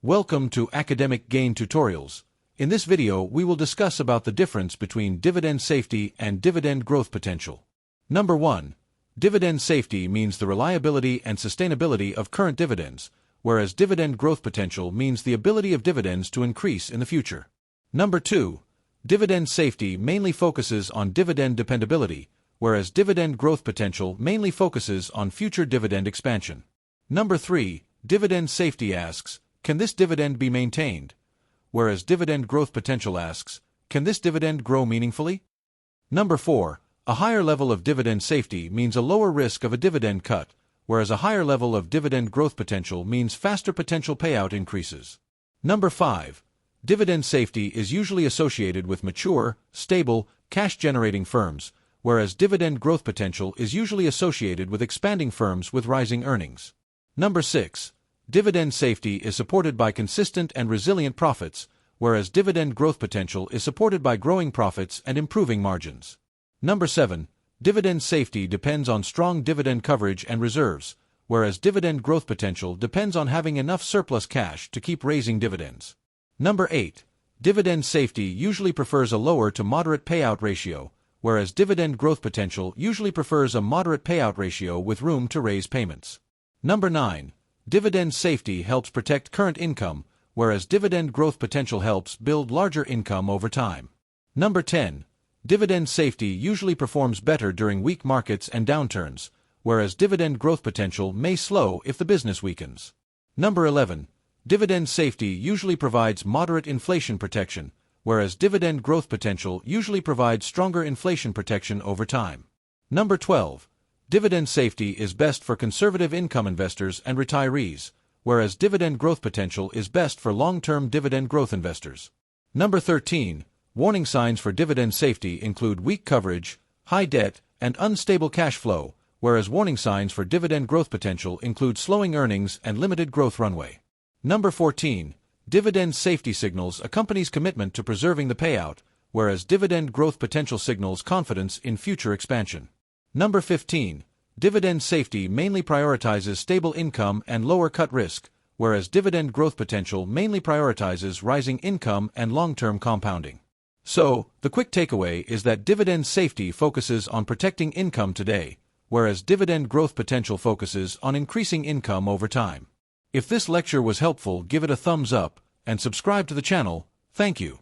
Welcome to Academic Gain Tutorials. In this video, we will discuss about the difference between dividend safety and dividend growth potential. Number 1. Dividend safety means the reliability and sustainability of current dividends, whereas dividend growth potential means the ability of dividends to increase in the future. Number 2. Dividend safety mainly focuses on dividend dependability, whereas dividend growth potential mainly focuses on future dividend expansion. Number 3. Dividend safety asks, can this dividend be maintained? Whereas dividend growth potential asks, can this dividend grow meaningfully? Number 4. A higher level of dividend safety means a lower risk of a dividend cut, whereas a higher level of dividend growth potential means faster potential payout increases. Number 5. Dividend safety is usually associated with mature, stable, cash-generating firms, whereas dividend growth potential is usually associated with expanding firms with rising earnings. Number 6. Dividend safety is supported by consistent and resilient profits, whereas dividend growth potential is supported by growing profits and improving margins. Number 7. Dividend safety depends on strong dividend coverage and reserves, whereas dividend growth potential depends on having enough surplus cash to keep raising dividends. Number 8. Dividend safety usually prefers a lower to moderate payout ratio, whereas dividend growth potential usually prefers a moderate payout ratio with room to raise payments. Number 9. Dividend safety helps protect current income, whereas dividend growth potential helps build larger income over time. Number 10. Dividend safety usually performs better during weak markets and downturns, whereas dividend growth potential may slow if the business weakens. Number 11. Dividend safety usually provides moderate inflation protection, whereas dividend growth potential usually provides stronger inflation protection over time. Number 12. Dividend safety is best for conservative income investors and retirees, whereas dividend growth potential is best for long-term dividend growth investors. Number 13. Warning signs for dividend safety include weak coverage, high debt, and unstable cash flow, whereas warning signs for dividend growth potential include slowing earnings and limited growth runway. Number 14. Dividend safety signals a company's commitment to preserving the payout, whereas dividend growth potential signals confidence in future expansion. Number 15. Dividend safety mainly prioritizes stable income and lower cut risk, whereas dividend growth potential mainly prioritizes rising income and long-term compounding. So, the quick takeaway is that dividend safety focuses on protecting income today, whereas dividend growth potential focuses on increasing income over time. If this lecture was helpful, give it a thumbs up and subscribe to the channel. Thank you.